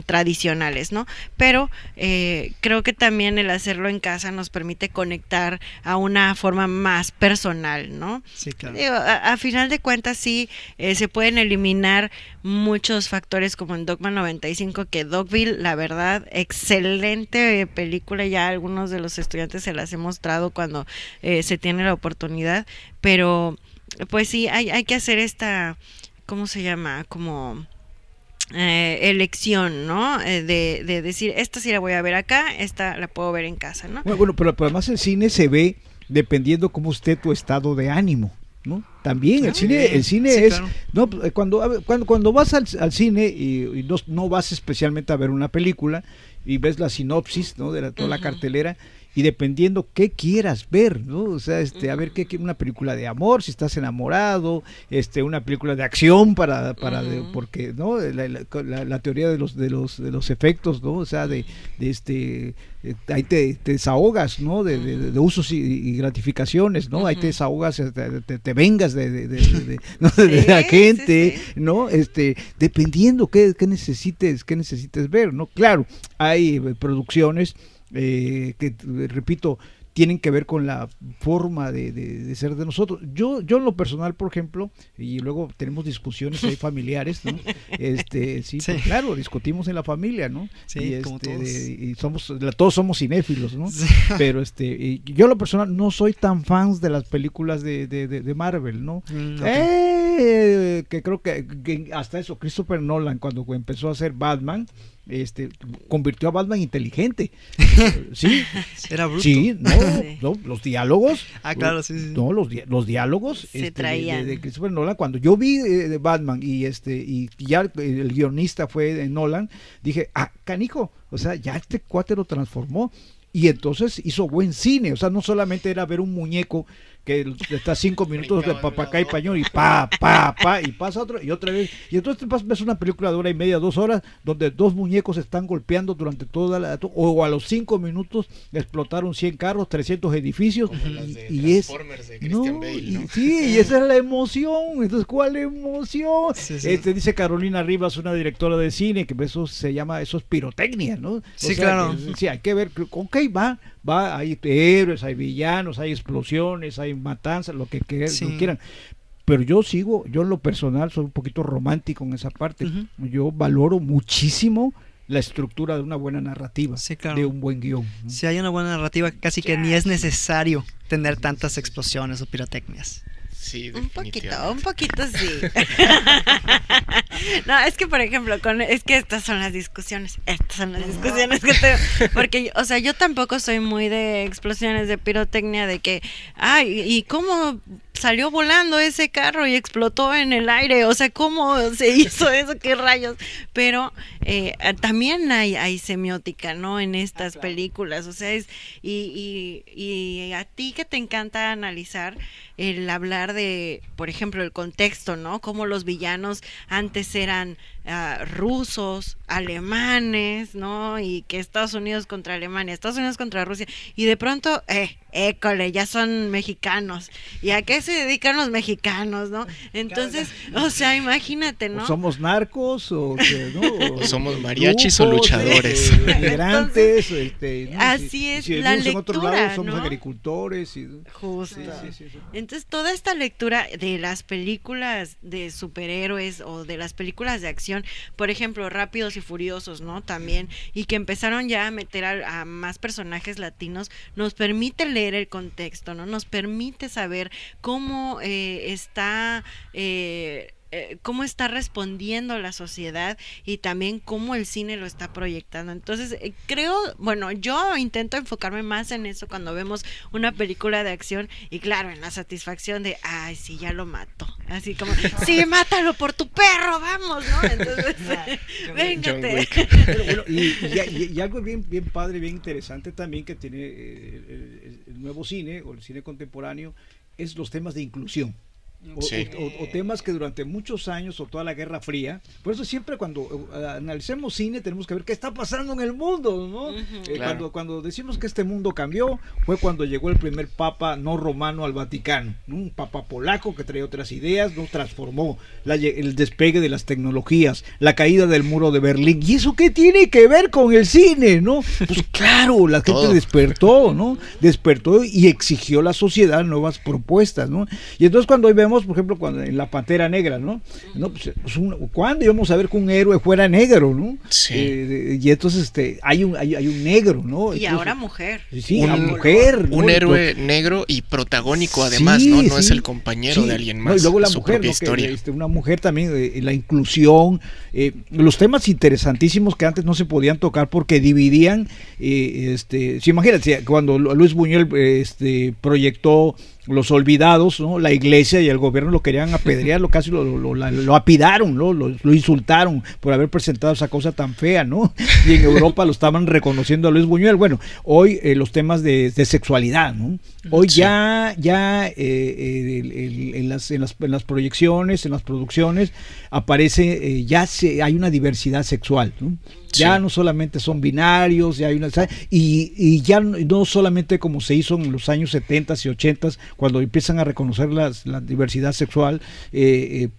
tradicionales, ¿no? Pero creo que también el hacerlo en casa nos permite conectar a una forma más personal, ¿no? Sí, claro. A final de cuentas sí se pueden eliminar muchos factores como en Dogma 95, que Dogville, la verdad, excelente película, ya algunos de los estudiantes se las he mostrado cuando se tiene la oportunidad, pero pues sí, hay que hacer esta, ¿cómo se llama? Como elección, ¿no? De decir, esta sí la voy a ver acá, esta la puedo ver en casa, ¿no? Bueno, pero además el cine se ve dependiendo cómo esté tu estado de ánimo, ¿no? También el cine sí, es, claro, no, cuando vas al cine y no vas especialmente a ver una película y ves la sinopsis, ¿no? De toda la cartelera, y dependiendo qué quieras ver, ¿no? O sea, a ver qué una película de amor, si estás enamorado, una película de acción porque, ¿no? La teoría de los efectos, ¿no? O sea, ahí te desahogas, ¿no? De usos y gratificaciones, ¿no? Ahí te desahogas, te vengas de la gente, sí. ¿No? Dependiendo qué necesites ver, ¿no? Claro, hay producciones que, repito, tienen que ver con la forma de ser de nosotros. Yo en lo personal, por ejemplo, y luego tenemos discusiones ahí familiares, ¿no? Sí, pues, claro, discutimos en la familia, ¿no? Sí, como todos. Y todos somos cinéfilos, ¿no? Sí. Pero y yo en lo personal no soy tan fan de las películas de Marvel, ¿no? Okay. Que creo que hasta eso, Christopher Nolan, cuando empezó a hacer Batman, convirtió a Batman inteligente. Sí, era bruto. Sí, no, los diálogos. Ah, claro, sí. No, los diálogos se traían de Christopher Nolan. Cuando yo vi de Batman y ya el guionista fue Nolan, dije, canijo, o sea, ya este cuate lo transformó. Y entonces hizo buen cine, o sea, no solamente era ver un muñeco que está 5 minutos de papacá y pañón y y pasa otro y otra vez, y entonces ves una película de 1:30, 2 horas, donde 2 muñecos se están golpeando durante toda o a los 5 minutos explotaron 100 carros, 300 edificios, y es de Christian Bale, ¿no? Sí, y esa es la emoción. Entonces, ¿cuál emoción? Sí. Dice Carolina Rivas, una directora de cine, que eso es pirotecnia, ¿no? Sí, claro. Sí, hay que ver, va, hay héroes, hay villanos, hay explosiones, hay matanzas, lo que quieran. Pero yo en lo personal soy un poquito romántico en esa parte. Yo valoro muchísimo la estructura de una buena narrativa, claro, de un buen guión. Si hay una buena narrativa, casi que ni es necesario tener tantas explosiones o pirotecnias. Sí, un poquito sí. No, es que por ejemplo, es que estas son las discusiones que tengo, porque, o sea, yo tampoco soy muy de explosiones, de pirotecnia, de que, ¿y cómo salió volando ese carro y explotó en el aire? O sea, ¿cómo se hizo eso? ¿Qué rayos? Pero también hay semiótica, ¿no? En estas películas, o sea, y a ti que te encanta analizar el hablar de, por ejemplo, el contexto, ¿no? Cómo los villanos antes eran rusos, alemanes, ¿no? Y que Estados Unidos contra Alemania, Estados Unidos contra Rusia, y de pronto, école, ya son mexicanos. ¿Y a qué se dedican los mexicanos, no? Entonces, o sea, imagínate, ¿no? ¿O somos narcos o qué, no? somos mariachis o luchadores. Migrantes, así es, si la en otro lectura, lado somos ¿no? agricultores. Justo. Sí. Entonces, toda esta lectura de las películas de superhéroes o de las películas de acción, por ejemplo, Rápidos y Furiosos, ¿no? También, y que empezaron ya a meter a más personajes latinos, nos permite leer el contexto, ¿no? Nos permite saber cómo cómo está respondiendo la sociedad y también cómo el cine lo está proyectando. Entonces, yo intento enfocarme más en eso cuando vemos una película de acción y claro, en la satisfacción de, ay, sí, ya lo mato. Así como, sí, mátalo por tu perro, vamos, ¿no? Entonces, véngate. Bueno, y algo bien padre, bien interesante también que tiene el nuevo cine o el cine contemporáneo es los temas de inclusión. O temas que durante muchos años o toda la Guerra Fría, por eso siempre cuando analicemos cine tenemos que ver qué está pasando en el mundo, ¿no? Claro. Cuando decimos que este mundo cambió fue cuando llegó el primer papa no romano al Vaticano, ¿no? Un papa polaco que traía otras ideas, nos transformó el despegue de las tecnologías, la caída del muro de Berlín. ¿Y eso qué tiene que ver con el cine, no? Pues claro, la gente despertó, ¿no? Despertó y exigió a la sociedad nuevas propuestas, ¿no? Y entonces cuando hoy vemos, por ejemplo, cuando en la Pantera Negra, ¿no? ¿Cuándo íbamos a ver que un héroe fuera negro, ¿no? Sí. Y entonces hay un negro, ¿no? Y entonces, ahora mujer. Sí, mujer, ¿no? Un héroe negro y protagónico además, ¿no? No es el compañero de alguien más. No, y luego la su mujer, propia ¿no? historia. Una mujer también, la inclusión, los temas interesantísimos que antes no se podían tocar porque dividían, imagínate, cuando Luis Buñuel proyectó Los Olvidados, ¿no? La iglesia y el gobierno lo querían apedrear, casi lo apidaron, ¿no? Lo insultaron por haber presentado esa cosa tan fea, ¿no? Y en Europa lo estaban reconociendo a Luis Buñuel. Bueno, hoy los temas de sexualidad, ¿no? Hoy ya en las proyecciones, en las producciones aparece, hay una diversidad sexual, ¿no? Ya no solamente son binarios, ya hay y ya no solamente como se hizo en los años 70 y 80 cuando empiezan a reconocer la diversidad sexual,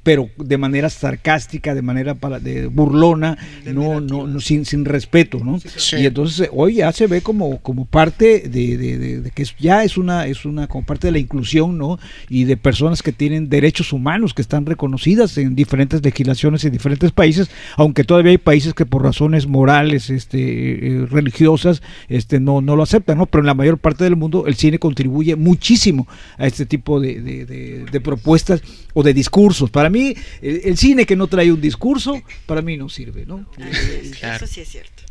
pero de manera sarcástica, de manera burlona, no sin respeto, ¿no? Sí. Y entonces hoy ya se ve como parte de que ya es una como parte de la inclusión, ¿no? Y de personas que tienen derechos humanos que están reconocidas en diferentes legislaciones en diferentes países, aunque todavía hay países que por razones morales, religiosas, no lo aceptan, ¿no? Pero en la mayor parte del mundo el cine contribuye muchísimo a este tipo de propuestas o de discursos. Para mí, el cine que no trae un discurso, para mí no sirve, ¿no? Claro. Eso sí es cierto.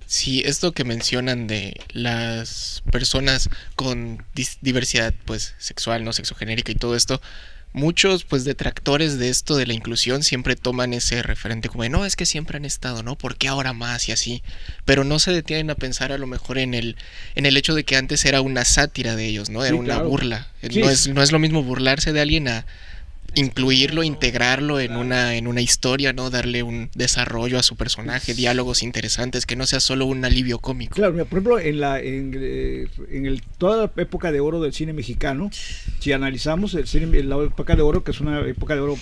Sí, esto que mencionan de las personas con diversidad, pues, sexual, no sexogenérica y todo esto, muchos pues detractores de esto de la inclusión siempre toman ese referente como de, no, es que siempre han estado, ¿no? ¿Por qué ahora más y así? Pero no se detienen a pensar a lo mejor en el hecho de que antes era una sátira de ellos, ¿no? Era una burla. Sí. No es lo mismo burlarse de alguien a incluirlo, integrarlo en una historia, ¿no? Darle un desarrollo a su personaje, diálogos interesantes, que no sea solo un alivio cómico. Claro, mira, por ejemplo, en toda la época de oro del cine mexicano, si analizamos la época de oro, que es una época de oro,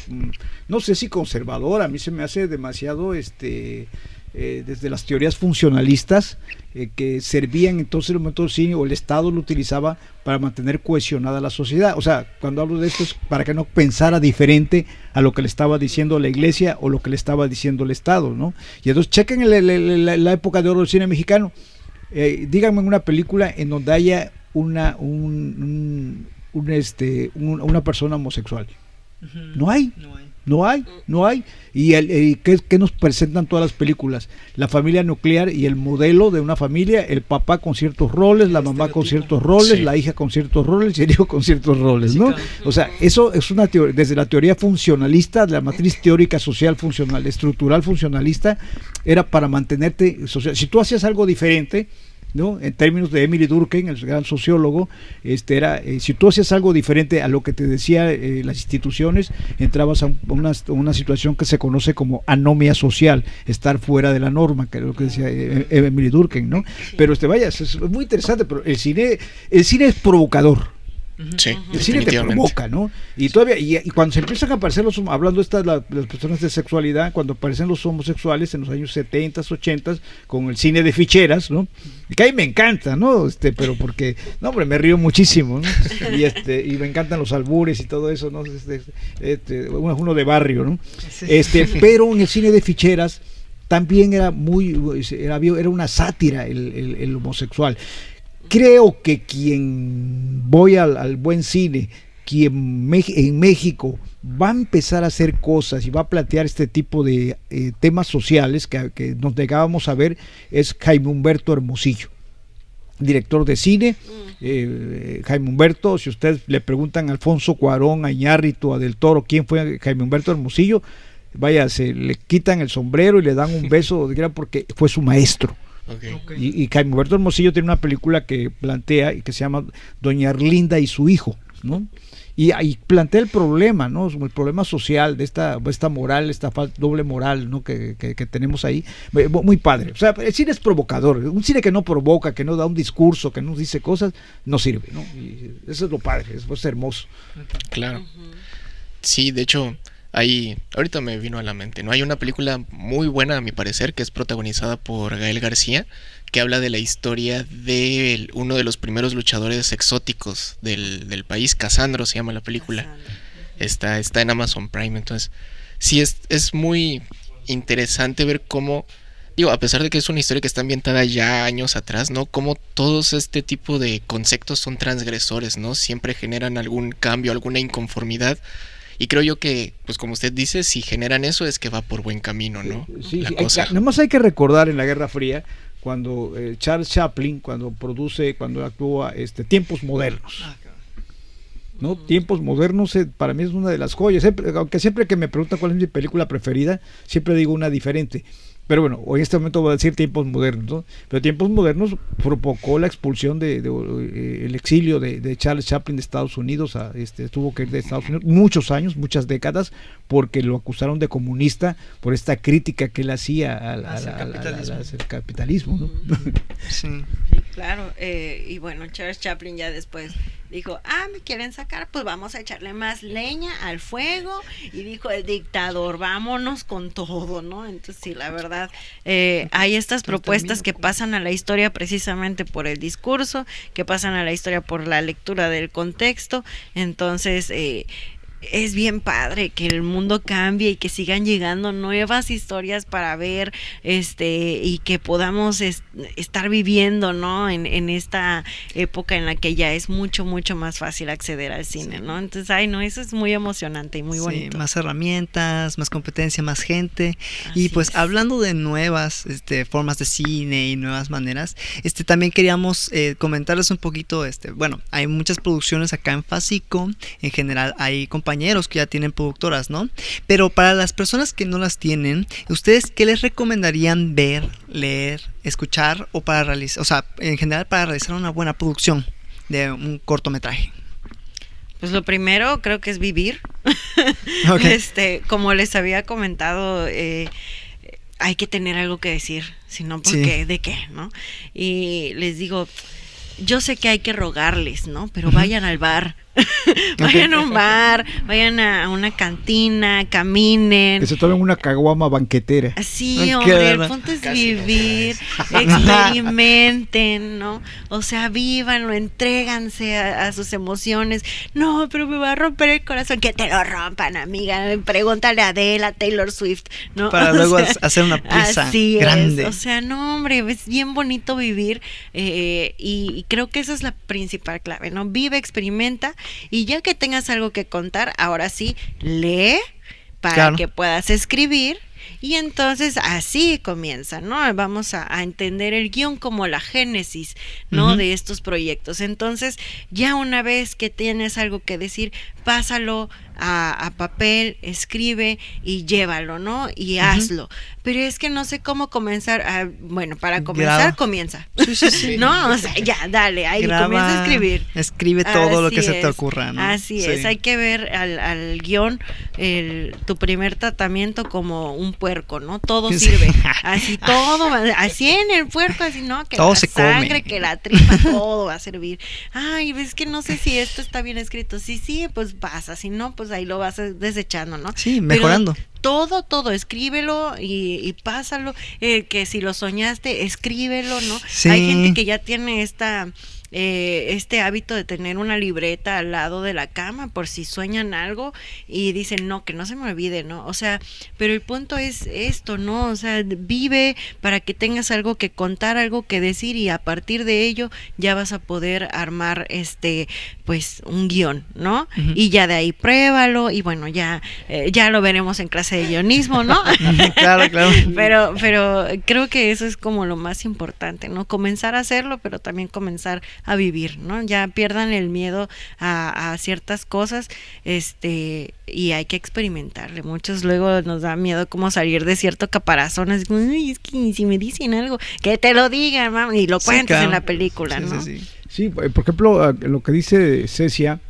no sé si conservadora, a mí se me hace demasiado desde las teorías funcionalistas que servían entonces en el momento del cine, o el Estado lo utilizaba para mantener cohesionada la sociedad. O sea, cuando hablo de esto es para que no pensara diferente a lo que le estaba diciendo la iglesia o lo que le estaba diciendo el Estado, ¿no? Y entonces chequen la época de oro del cine mexicano, díganme una película en donde haya una persona homosexual. No hay. ¿Y qué nos presentan todas las películas? La familia nuclear y el modelo de una familia, el papá con ciertos roles, la mamá con ciertos roles, la hija con ciertos roles y el hijo con ciertos roles, ¿no? O sea, eso es una teoría, desde la teoría funcionalista, de la matriz teórica social funcional, estructural funcionalista, era para mantenerte social. Si tú hacías algo diferente, ¿no? En términos de Emily Durkheim, el gran sociólogo, si tú hacías algo diferente a lo que te decía las instituciones, entrabas a una situación que se conoce como anomia social, estar fuera de la norma, que es lo que decía Emily Durkheim, ¿no? Pero vaya, es muy interesante, pero el cine es provocador. Sí, el cine te provoca, ¿no? Y todavía y cuando se empiezan a aparecer hablando las personas de sexualidad, cuando aparecen los homosexuales en los años 70, 80 con el cine de ficheras, ¿no? Que a mí me encanta, ¿no? Pero porque no, hombre, me río muchísimo, ¿no? Y me encantan los albures y todo eso, ¿no? Uno de barrio, ¿no? Pero en el cine de ficheras también era una sátira el homosexual. Creo que quien voy al buen cine, quien en México va a empezar a hacer cosas y va a plantear este tipo de temas sociales que nos negábamos a ver, es Jaime Humberto Hermosillo, director de cine. Jaime Humberto, si ustedes le preguntan a Alfonso Cuarón, a Iñárritu, a Del Toro, ¿quién fue Jaime Humberto Hermosillo? Vaya, se le quitan el sombrero y le dan un beso porque fue su maestro. Okay. Y Jaime Humberto Hermosillo tiene una película que plantea y que se llama Doña Erlinda y su hijo, ¿no? Y plantea el problema, ¿no? El problema social de esta moral, esta doble moral, ¿no? que tenemos ahí, muy padre. O sea, el cine es provocador, un cine que no provoca, que no da un discurso, que no dice cosas, no sirve, ¿no? Y eso es lo padre, eso es hermoso. Claro. Sí, de hecho, ahorita me vino a la mente, ¿no? Hay una película muy buena, a mi parecer, que es protagonizada por Gael García, que habla de la historia de uno de los primeros luchadores exóticos del país, Casandro se llama la película. Está en Amazon Prime, entonces sí es muy interesante ver cómo, a pesar de que es una historia que está ambientada ya años atrás, ¿no? Cómo todos este tipo de conceptos son transgresores, ¿no? Siempre generan algún cambio, alguna inconformidad. Y creo yo que, pues como usted dice, si generan eso es que va por buen camino, ¿no? Sí, nada más hay que recordar en la Guerra Fría, cuando Charles Chaplin, cuando actúa Tiempos Modernos. ¿No? Tiempos Modernos para mí es una de las joyas, aunque siempre que me preguntan cuál es mi película preferida, siempre digo una diferente. Pero bueno, hoy en este momento voy a decir Tiempos Modernos, ¿no? Pero Tiempos Modernos provocó la expulsión el exilio de Charles Chaplin de Estados Unidos. Tuvo que ir de Estados Unidos muchos años, muchas décadas, porque lo acusaron de comunista por esta crítica que él hacía al capitalismo, ¿no? Sí, claro. Y bueno, Charles Chaplin ya después dijo, me quieren sacar, pues vamos a echarle más leña al fuego, y dijo el dictador, vámonos con todo, ¿no? Entonces sí, la verdad, hay estas propuestas que pasan a la historia precisamente por el discurso, que pasan a la historia por la lectura del contexto. Entonces es bien padre que el mundo cambie y que sigan llegando nuevas historias para ver, y que podamos estar viviendo, ¿no? En esta época en la que ya es mucho más fácil acceder al cine, ¿no? Entonces, eso es muy emocionante y muy bonito. Más herramientas, más competencia, más gente. Así pues hablando de nuevas formas de cine y nuevas maneras, también queríamos comentarles un poquito, bueno, hay muchas producciones acá en Fasico, en general hay compañeros que ya tienen productoras, ¿no? Pero para las personas que no las tienen, ¿ustedes qué les recomendarían ver, leer, escuchar o para realizar, en general para realizar una buena producción de un cortometraje? Pues lo primero creo que es vivir. Okay. Como les había comentado, hay que tener algo que decir, si no, ¿por qué? ¿De qué? ¿No? Y les digo, yo sé que hay que rogarles, ¿no? Pero vayan al bar. Vayan a un bar, vayan a una cantina, caminen. Que se tomen una caguama banquetera. Sí, hombre, el punto es vivir, experimenten, ¿no? O sea, vívanlo, entréganse a sus emociones. No, pero me va a romper el corazón. Que te lo rompan, amiga. Pregúntale a Adele, a Taylor Swift, ¿no? Para luego hacer una pieza grande. O sea, no, hombre, es bien bonito vivir, y creo que esa es la principal clave, ¿no? Vive, experimenta. Y ya que tengas algo que contar, ahora sí, lee para que puedas escribir, y entonces así comienza, ¿no? Vamos a entender el guión como la génesis, ¿no? De estos proyectos. Entonces, ya una vez que tienes algo que decir, pásalo a papel, escribe y llévalo, ¿no? Y hazlo. Pero es que no sé cómo comenzar. Bueno, para comenzar, comienza. Sí. ¿No? O sea, ya, dale, ahí comienza a escribir. Escribe todo lo que se te ocurra, ¿no? Así es, hay que ver al guión, tu primer tratamiento como un puerco, ¿no? Todo sirve. Así todo, así en el puerco, así, ¿no? Que todo la se sangre, come. que la tripa, todo va a servir. Ay, ves que no sé si esto está bien escrito. Sí, pues pasa. Si no, pues ahí lo vas desechando, ¿no? Sí, mejorando. Pero todo, escríbelo y pásalo. Que si lo soñaste, escríbelo, ¿no? Sí. Hay gente que ya tiene este hábito de tener una libreta al lado de la cama por si sueñan algo y dicen, no, que no se me olvide, ¿no? O sea, pero el punto es esto, ¿no? O sea, vive para que tengas algo que contar, algo que decir, y a partir de ello ya vas a poder armar pues un guión, ¿no? Uh-huh. Y ya de ahí pruébalo y bueno, ya lo veremos en clase de guionismo, ¿no? Claro. Pero creo que eso es como lo más importante, ¿no? Comenzar a hacerlo, pero también comenzar a vivir, ¿no? Ya pierdan el miedo a ciertas cosas, y hay que experimentarle. Muchos luego nos da miedo como salir de cierto caparazón, así como, ay, es que si me dicen algo, que te lo digan, mamá, y lo cuentes en la película, ¿no? Sí, por ejemplo, lo que dice Cecia,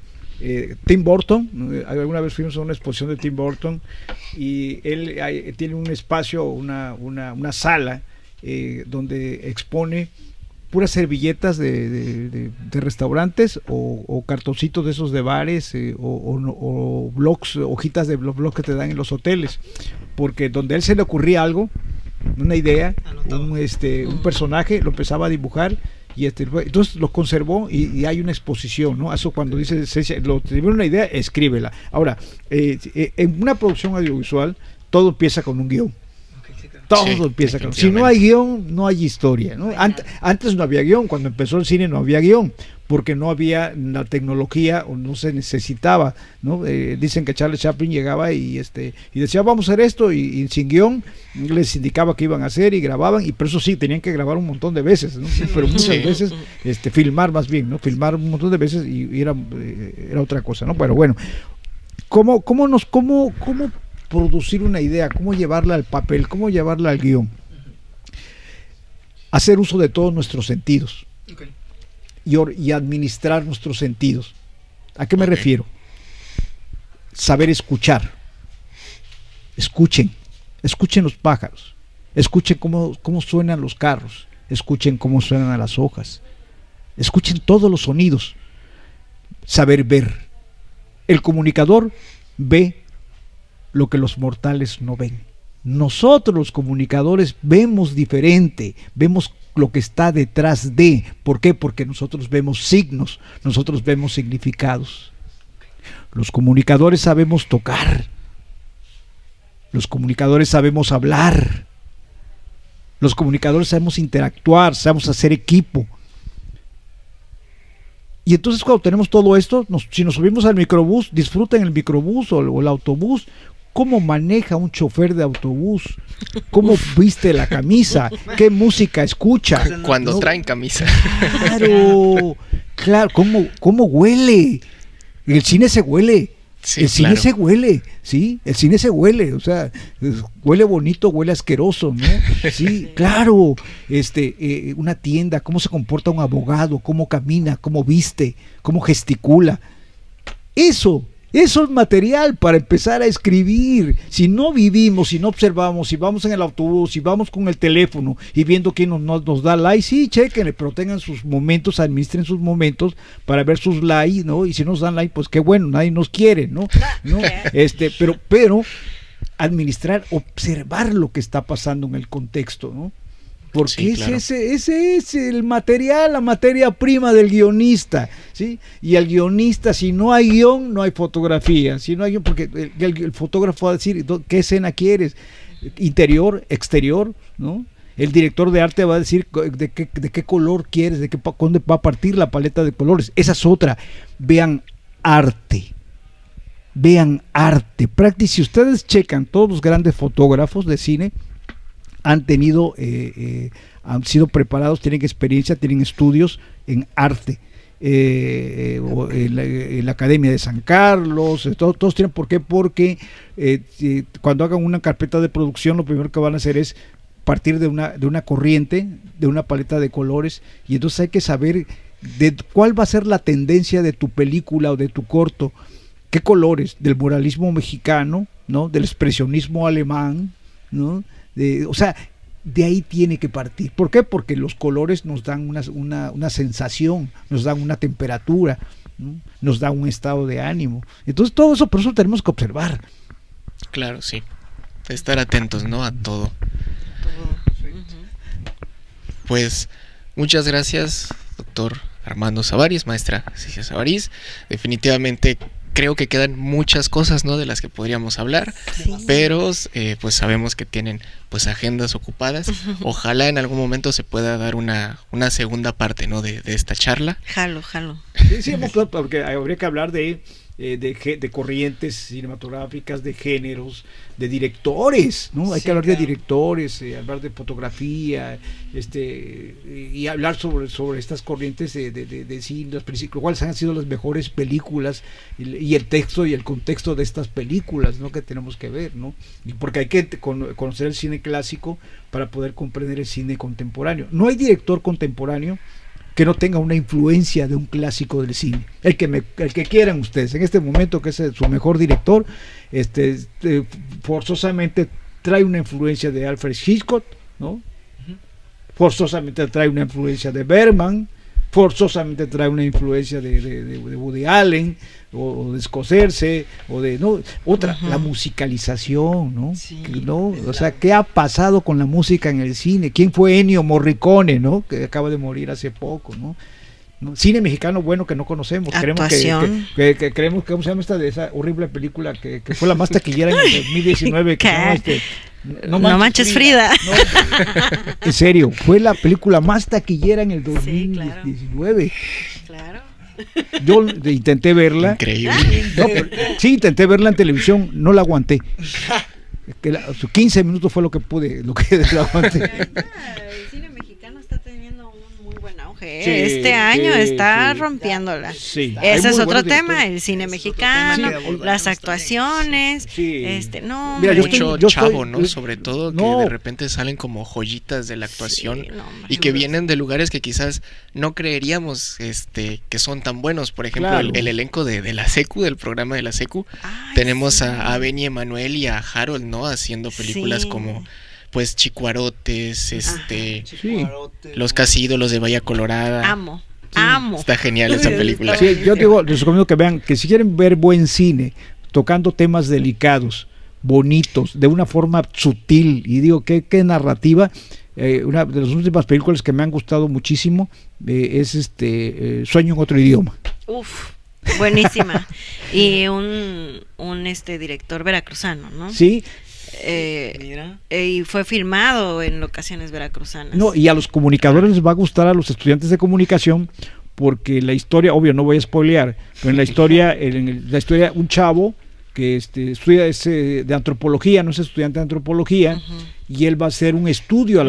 Tim Burton, alguna vez fuimos a una exposición de Tim Burton y él tiene un espacio, una sala donde expone puras servilletas de restaurantes o cartoncitos de esos de bares o blogs, hojitas de los blogs que te dan en los hoteles, porque donde a él se le ocurría algo, una idea, un personaje, lo empezaba a dibujar y entonces lo conservó y hay una exposición, ¿no? Eso cuando dice lo tiene una idea, escríbela. Ahora, en una producción audiovisual todo empieza con un guión. Todo empieza con... Si no hay guión, no hay historia, ¿no? Antes no había guión, cuando empezó el cine no había guión, porque no había la tecnología o no se necesitaba, ¿no? Dicen que Charles Chaplin llegaba y decía, vamos a hacer esto, y sin guión les indicaba qué iban a hacer y grababan, y por eso sí, tenían que grabar un montón de veces, ¿no? Pero muchas veces, filmar más bien, ¿no? Filmar un montón de veces y era otra cosa, ¿no? Pero bueno, ¿cómo producir una idea, cómo llevarla al papel, cómo llevarla al guión? Hacer uso de todos nuestros sentidos. Okay. Y administrar nuestros sentidos. ¿A qué me refiero? Saber escuchar. Escuchen los pájaros, escuchen cómo suenan los carros, escuchen cómo suenan las hojas, escuchen todos los sonidos. Saber ver. El comunicador ve lo que los mortales no ven. Nosotros los comunicadores vemos diferente, vemos lo que está detrás de. ¿Por qué? Porque nosotros vemos signos, nosotros vemos significados. Los comunicadores sabemos tocar, los comunicadores sabemos hablar, los comunicadores sabemos interactuar, sabemos hacer equipo. Y entonces cuando tenemos todo esto, si nos subimos al microbús, disfruten el microbús o el autobús. ¿Cómo maneja un chofer de autobús? ¿Cómo viste la camisa? ¿Qué música escucha? Cuando traen camisa. Claro, ¿cómo huele? El cine se huele. Sí, el cine se huele, ¿sí? El cine se huele, o sea, huele bonito, huele asqueroso, ¿no? Sí, claro. Una tienda, cómo se comporta un abogado, cómo camina, cómo viste, cómo gesticula. Eso es material para empezar a escribir. Si no vivimos, si no observamos, si vamos en el autobús, si vamos con el teléfono y viendo quién nos da like, sí, chequenle, pero tengan sus momentos, administren sus momentos para ver sus likes, ¿no? Y si nos dan like, pues qué bueno, nadie nos quiere, ¿no? Pero administrar, observar lo que está pasando en el contexto, ¿no? Porque sí, claro. ese es el material, la materia prima del guionista, ¿sí? Y el guionista, si no hay guión, no hay fotografía. Si no hay guión, porque el fotógrafo va a decir, ¿qué escena quieres? Interior, exterior, ¿no? El director de arte va a decir de qué color quieres, dónde va a partir la paleta de colores. Esa es otra. Vean arte. Si ustedes checan, todos los grandes fotógrafos de cine han sido preparados, tienen experiencia, tienen estudios en arte. O en la Academia de San Carlos, todos tienen. ¿Por qué? Porque cuando hagan una carpeta de producción, lo primero que van a hacer es partir de una corriente, de una paleta de colores, y entonces hay que saber de cuál va a ser la tendencia de tu película o de tu corto, qué colores, del muralismo mexicano, ¿no? Del expresionismo alemán, ¿no? O sea, de ahí tiene que partir. ¿Por qué? Porque los colores nos dan una sensación, nos dan una temperatura, ¿no? Nos dan un estado de ánimo. Entonces todo eso, por eso tenemos que observar. Claro, sí. Estar atentos, ¿no? A todo. Pues muchas gracias, doctor Armando Sabaris, maestra Cecia Sabaris. Definitivamente creo que quedan muchas cosas, ¿no? De las que podríamos hablar, pero pues sabemos que tienen pues agendas ocupadas. Ojalá en algún momento se pueda dar una segunda parte, ¿no? De esta charla. Jalo. Sí, porque habría que hablar de corrientes cinematográficas, de géneros, de directores, ¿no? Hay que hablar de directores, hablar de fotografía, y hablar sobre estas corrientes de cine, cuáles han sido las mejores películas y el texto y el contexto de estas películas, ¿no? Que tenemos que ver, ¿no? Porque hay que conocer el cine clásico para poder comprender el cine contemporáneo. No hay director contemporáneo que no tenga una influencia de un clásico del cine. El que quieran ustedes, en este momento que es su mejor director, forzosamente trae una influencia de Alfred Hitchcock, ¿no? Forzosamente trae una influencia de Bergman, forzosamente trae una influencia de Woody Allen, o de Scorsese, o de la musicalización, ¿no? Sí, ¿no? O sea, ¿qué ha pasado con la música en el cine? ¿Quién fue Ennio Morricone, ¿no? Que acaba de morir hace poco, ¿no? Cine mexicano bueno que no conocemos. Actuación. Creemos que, ¿cómo se llama esa horrible película que fue la más taquillera en el 2019? Que no manches Frida. En serio, fue la película más taquillera en el 2019. Claro. Yo intenté verla. Increíble. Sí, intenté verla en televisión, no la aguanté. 15 minutos fue lo que la aguanté. El cine mexicano está teniendo un muy buen auge. Este año está rompiéndola. Sí, ese es otro tema, el cine mexicano, las actuaciones. No, mira, mucho chavo, ¿no? Sobre todo que de repente salen como joyitas de la actuación y que vienen de lugares que quizás no creeríamos que son tan buenos. Por ejemplo, el elenco de la Secu, del programa de la Secu, tenemos a Benny Emanuel y a Harold, ¿no? Haciendo películas como pues Chicuarotes, Los Casi Ídolos de Bahía Colorada. Amo. Está genial esa película. Sí, yo digo, les recomiendo que vean, que si quieren ver buen cine, tocando temas delicados, bonitos, de una forma sutil, y digo, qué narrativa. Una de las últimas películas que me han gustado muchísimo es Sueño en otro idioma. Uf, buenísima. Y un director veracruzano, ¿no? Sí. Y fue filmado en locaciones veracruzanas. No, y a los comunicadores les va a gustar, a los estudiantes de comunicación, porque la historia, obvio, no voy a spoilear, pero en la historia, un chavo que estudia de antropología, no es estudiante de antropología, y él va a hacer un estudio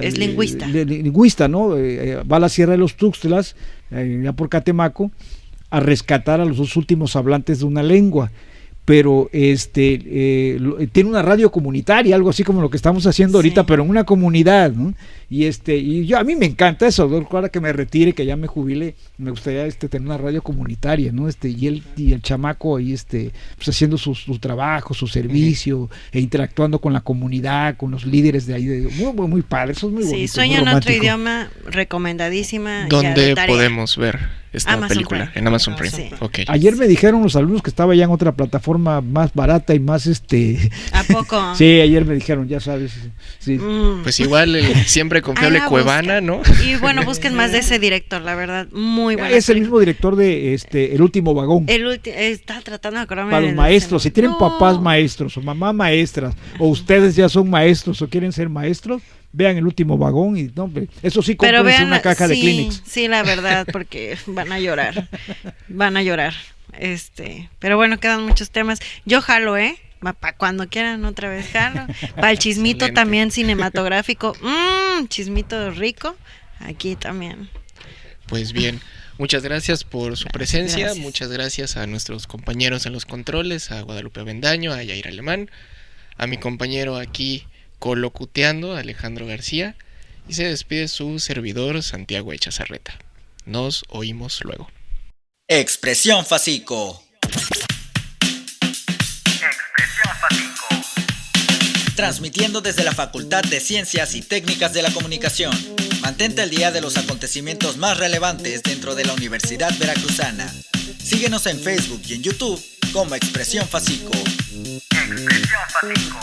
es lingüista. Lingüista, ¿no? Va a la Sierra de los Tuxtlas, ya por Catemaco, a rescatar a los dos últimos hablantes de una lengua. Pero tiene una radio comunitaria, algo así como lo que estamos haciendo ahorita, pero en una comunidad, ¿no? Y a mí me encanta eso. Ahora que me retire, que ya me jubile, me gustaría tener una radio comunitaria, ¿no? Y el chamaco ahí pues haciendo su trabajo, su servicio, e interactuando con la comunidad, con los líderes de ahí, muy, muy padre. Eso es muy bonito. Sí, Sueño en otro idioma, recomendadísima. ¿Dónde podemos ver esta película? Prime. En Amazon Prime. Sí. Okay. Ayer me dijeron los alumnos que estaba ya en otra plataforma más barata y más ¿A poco? Sí, ayer me dijeron, ya sabes. Sí. Pues igual siempre confiable Cuevana, ¿no? Y bueno, busquen más de ese director, la verdad, muy bueno. Es el mismo director de El último vagón. Está tratando de acordarme. Para los maestros, si tienen papás maestros o mamá maestras, o ustedes ya son maestros o quieren ser maestros, vean El último vagón y no, eso sí, cómprense una caja de Kleenex. Sí, la verdad, porque van a llorar. Pero bueno, quedan muchos temas. Yo jalo, para cuando quieran otra vez jalo. Para el chismito también cinematográfico, chismito rico, aquí también. Pues bien, muchas gracias por su presencia, gracias. Muchas gracias a nuestros compañeros en los controles, a Guadalupe Avendaño, a Yair Alemán, a mi compañero aquí colocuteando, Alejandro García, y se despide su servidor Santiago Echazarreta. Nos oímos luego. Expresión Facico. Transmitiendo desde la Facultad de Ciencias y Técnicas de la Comunicación. Mantente al día de los acontecimientos más relevantes dentro de la Universidad Veracruzana. Síguenos en Facebook y en YouTube como Expresión Facico. Expresión Facico.